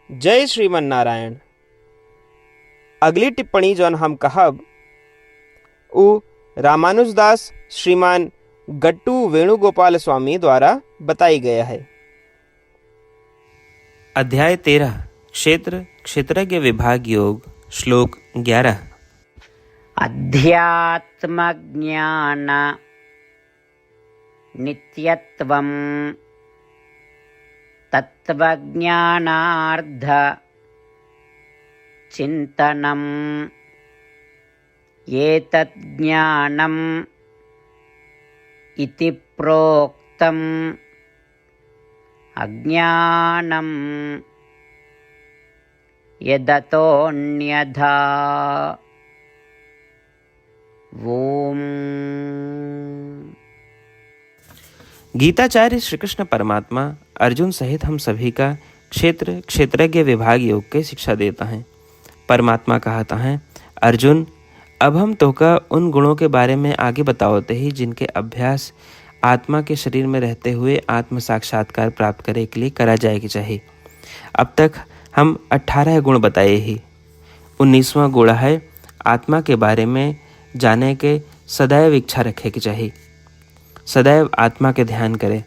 जय श्रीमन नारायण। अगली टिप्पणी जौन हम कहब उ रामानुजदास श्रीमान गट्टू वेणुगोपाल स्वामी द्वारा बताई गया है। अध्याय 13 क्षेत्र क्षेत्रज्ञ विभाग योग श्लोक 11। अध्यात्मज्ञान नित्यत्वं तत्त्वज्ञानार्थ चिन्तनम् एतज्ज्ञानम् इति प्रोक्तम् अज्ञानम् यदतोऽन्यथा। ओम। गीताचार्य श्री कृष्ण परमात्मा अर्जुन सहित हम सभी का क्षेत्र क्षेत्रज्ञ विभाग योग के शिक्षा देता है। परमात्मा कहता है, अर्जुन अब हम तोका उन गुणों के बारे में आगे बताओते ही जिनके अभ्यास आत्मा के शरीर में रहते हुए आत्म साक्षात्कार प्राप्त करने के लिए करा जाएगी चाहिए। अब तक हम 18 गुण बताए ही। 19वां गुण है आत्मा के बारे में जाने के सदैव इच्छा रखे की चाहिए, सदैव आत्मा के ध्यान करे।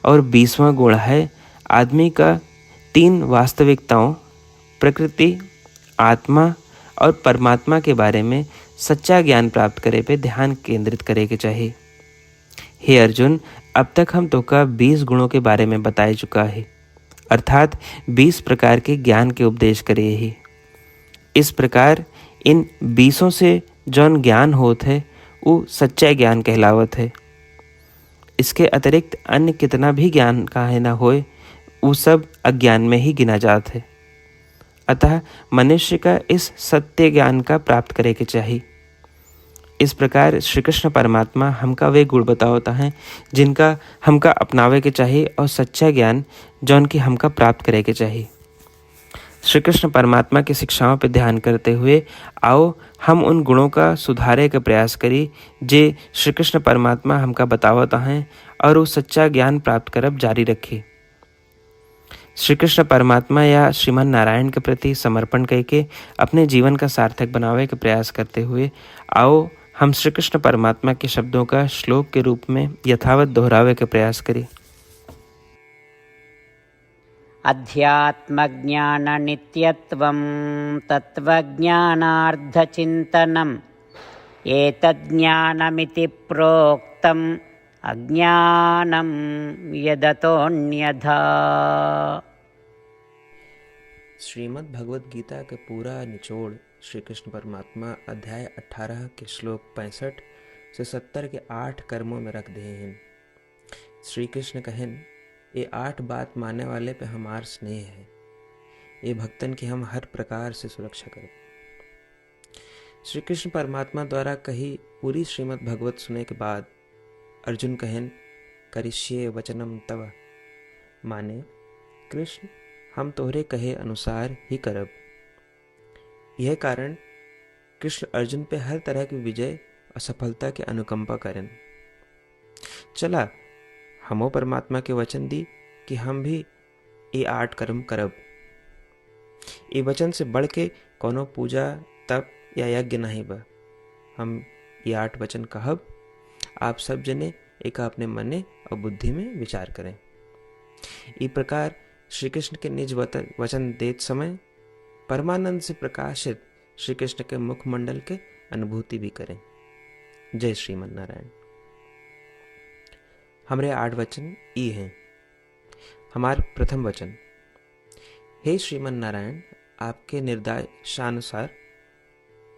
और 20वां गुण है आदमी का 3 वास्तविकताओं प्रकृति, आत्मा और परमात्मा के बारे में सच्चा ज्ञान प्राप्त करे पे ध्यान केंद्रित करे के चाहिए। हे अर्जुन, अब तक हम तो का 20 गुणों के बारे में बताए चुका है, अर्थात 20 प्रकार के ज्ञान के उपदेश करे ही। इस प्रकार इन 20 से जौन ज्ञान होत है वो सच्चा ज्ञान कहलावत है। इसके अतिरिक्त अन्य कितना भी ज्ञान काहे ना होए वो सब अज्ञान में ही गिना जात है। अतः मनुष्य का इस सत्य ज्ञान का प्राप्त करे के चाहिए। इस प्रकार श्री कृष्ण परमात्मा हमका वे गुण बतावता है जिनका हमका अपनावे के चाहिए और सच्चा ज्ञान जौन की हमका प्राप्त करे के चाहिए। श्री कृष्ण परमात्मा की शिक्षाओं पर ध्यान करते हुए आओ हम उन गुणों का सुधारे का प्रयास करी जे श्री कृष्ण परमात्मा हमका बतावता है और वो सच्चा ज्ञान प्राप्त करब जारी रखी। श्री कृष्ण परमात्मा या श्रीमन नारायण के प्रति समर्पण करके अपने जीवन का सार्थक बनावे का प्रयास करते हुए आओ हम श्री कृष्ण परमात्मा के शब्दों का श्लोक के रूप में यथावत दोहरावे का प्रयास करें। अध्यात्मज्ञान नित्यत्वं तत्त्वज्ञानार्धचिन्तनम् एतज्ज्ञानमिति प्रोक्तम् अज्ञानं यदतोऽन्यथा। श्रीमद् भगवद गीता का पूरा निचोड़ श्री कृष्ण परमात्मा अध्याय 18 के श्लोक 65 से 70 के 8 कर्मों में रख दे हैं। श्री कृष्ण कहें, ये 8 बात मानने वाले पे हमार स्नेह है, ये भक्तन की हम हर प्रकार से सुरक्षा करें। श्री कृष्ण परमात्मा द्वारा कही पूरी श्रीमद् भगवत सुने के बाद अर्जुन कहें, करिष्ये वचनम तव, माने कृष्ण हम तोहरे कहे अनुसार ही करब। यह कारण कृष्ण अर्जुन पे हर तरह की विजय और सफलता की अनुकंपा करें। चला हमो परमात्मा के वचन दी कि हम भी ये 8 कर्म करब। ये वचन से बढ़ के कोनो पूजा तप या यज्ञ नहीं बा। हम ये 8 वचन कहब, आप सब जने एक अपने मने और बुद्धि में विचार करें। इस प्रकार श्री कृष्ण के निज वचन देत समय परमानंद से प्रकाशित श्री कृष्ण के मुखमंडल के अनुभूति भी करें। जय श्रीमन नारायण। हमारे 8 वचन ये हैं। हमार प्रथम वचन, हे श्रीमन नारायण, आपके निर्देशानुसार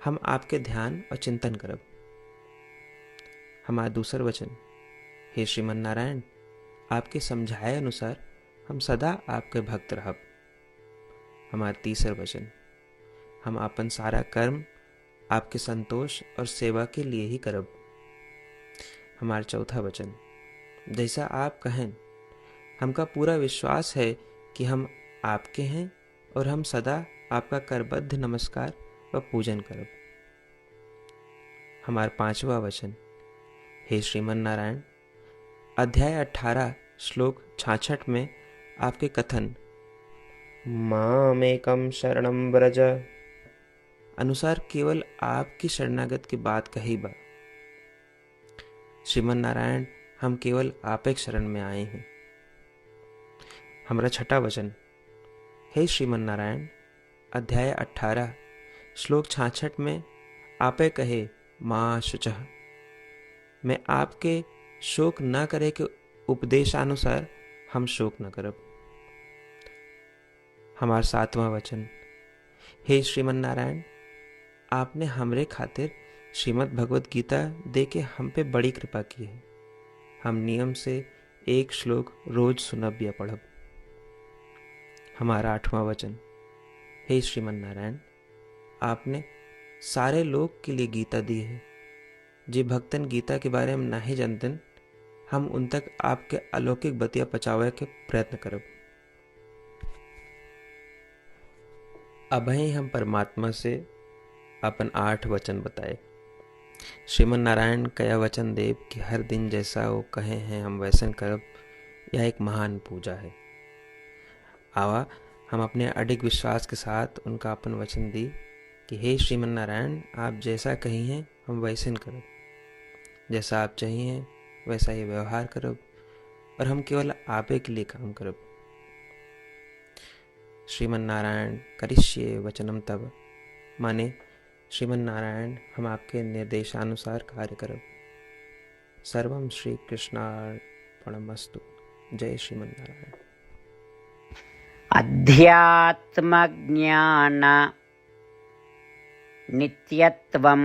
हम आपके ध्यान और चिंतन करब। हमारा दूसर वचन, हे श्रीमन नारायण, आपके समझाए अनुसार हम सदा आपके भक्त रहब। हमारा तीसर वचन, हम अपन सारा कर्म आपके संतोष और सेवा के लिए ही करब। हमारा चौथा वचन, जैसा आप कहें हमका पूरा विश्वास है कि हम आपके हैं और हम सदा आपका करबद्ध नमस्कार व पूजन करब। हमारा 5वां वचन, हे श्रीमन नारायण, अध्याय 18 श्लोक 66 में आपके कथन मामेकं शरणं व्रज अनुसार केवल आपकी शरणागत की बात कही बा। श्रीमन नारायण, हम केवल आप एक शरण में आए हैं। हमारा छठा वचन। हे श्रीमन नारायण, अध्याय 18 श्लोक 66 में आपे कहे माँ शुचः, मैं आपके शोक न करे के उपदेशानुसार हम शोक न करब। हमार 7वां वचन। हे श्रीमन नारायण, आपने हमरे खातिर श्रीमद् भगवत गीता दे के हम पे बड़ी कृपा की है। हम नियम से एक श्लोक रोज सुनब या पढ़ब। हमारा 8वां वचन। हे श्रीमन नारायण, आपने सारे लोग के लिए गीता दी है। जे भक्तन गीता के बारे में नहीं जानतन, हम उन तक आपके अलौकिक बतिया पहुंचावे के प्रयत्न करब। अभय हम परमात्मा से अपन 8 वचन बताए। श्रीमन नारायण कया वचन देव कि हर दिन जैसा वो कहे हैं हम वैसन करब, यह एक महान पूजा है। आवा हम अपने अडिग विश्वास के साथ उनका अपन वचन दी कि हे श्रीमन नारायण, आप जैसा कही हैं हम वैसन करब, जैसा आप चाहिए वैसा ही व्यवहार करब, और हम केवल आपे के लिए काम करब। श्रीमन नारायण करिष्ये वचनम तब, माने श्रीमन नारायण हम आपके निर्देशानुसार कार्य करब। सर्वम श्री कृष्णार्पणमस्तु। जय श्रीमन नारायण। अध्यात्मज्ञान नित्यत्वं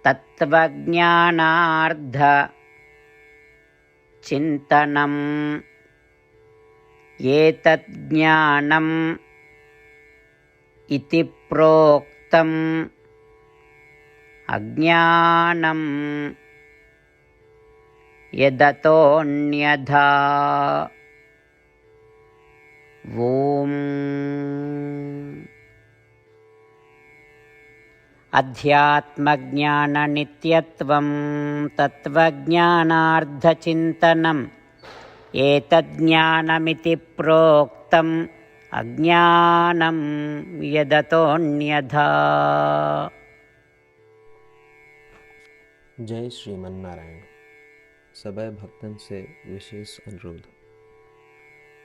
तत्त्वज्ञानार्ध चिन्तनम् एतज्ज्ञानम् इति प्रोक्तम् अज्ञानं यदतोऽन्यथा। ओम अध्यात्मज्ञाननित्यत्वं तत्त्वज्ञानार्धचिन्तनम् एतज्ज्ञानमिति प्रोक्तम् अज्ञानं यदतोऽन्यथा। जय श्रीमन नारायण। सबै भक्तन से विशेष अनुरोध।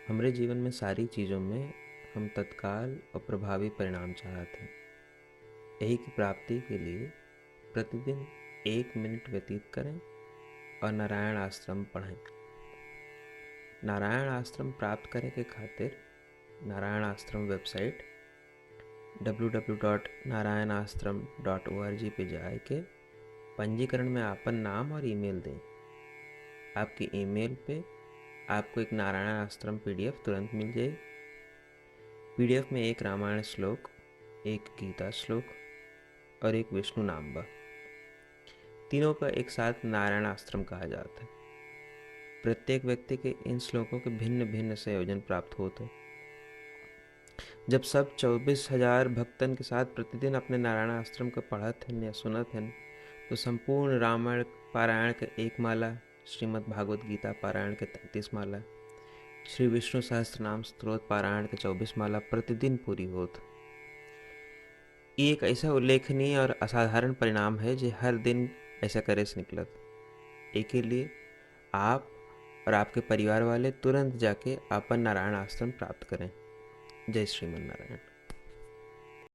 हमरे जीवन में सारी चीज़ों में हम तत्काल और प्रभावी परिणाम चाहते हैं। यही की प्राप्ति के लिए प्रतिदिन 1 मिनट व्यतीत करें और नारायण आश्रम पढ़ें। नारायण आश्रम प्राप्त करे के खातिर नारायण आश्रम वेबसाइट www.narayanashram.org पे जाए के पंजीकरण में आपन नाम और ईमेल दें। आपकी ईमेल पे आपको एक नारायण आश्रम PDF तुरंत मिल जाए। PDF में एक रामायण श्लोक, एक गीता श्लोक और एक विष्णु नाम बा। तीनों का एक साथ नारायण आश्रम कहा जाता है। प्रत्येक व्यक्ति के इन श्लोकों के भिन्न भिन्न संयोजन प्राप्त होते हैं। जब सब 24,000 भक्तन के साथ प्रतिदिन अपने नारायण आश्रम को पढ़त हैं या सुनत हैं, तो संपूर्ण रामायण पारायण के 1 माला, श्रीमद् भागवत गीता पारायण के 33 माला, श्री विष्णु सहस्त्रनाम स्तोत्र पारायण के 24 माला प्रतिदिन पूरी होत। ये एक ऐसा उल्लेखनीय और असाधारण परिणाम है जो हर दिन ऐसा करे से निकलत। एक के लिए आप और आपके परिवार वाले तुरंत जाके अपन नारायण आश्रम प्राप्त करें। जय श्रीमन नारायण।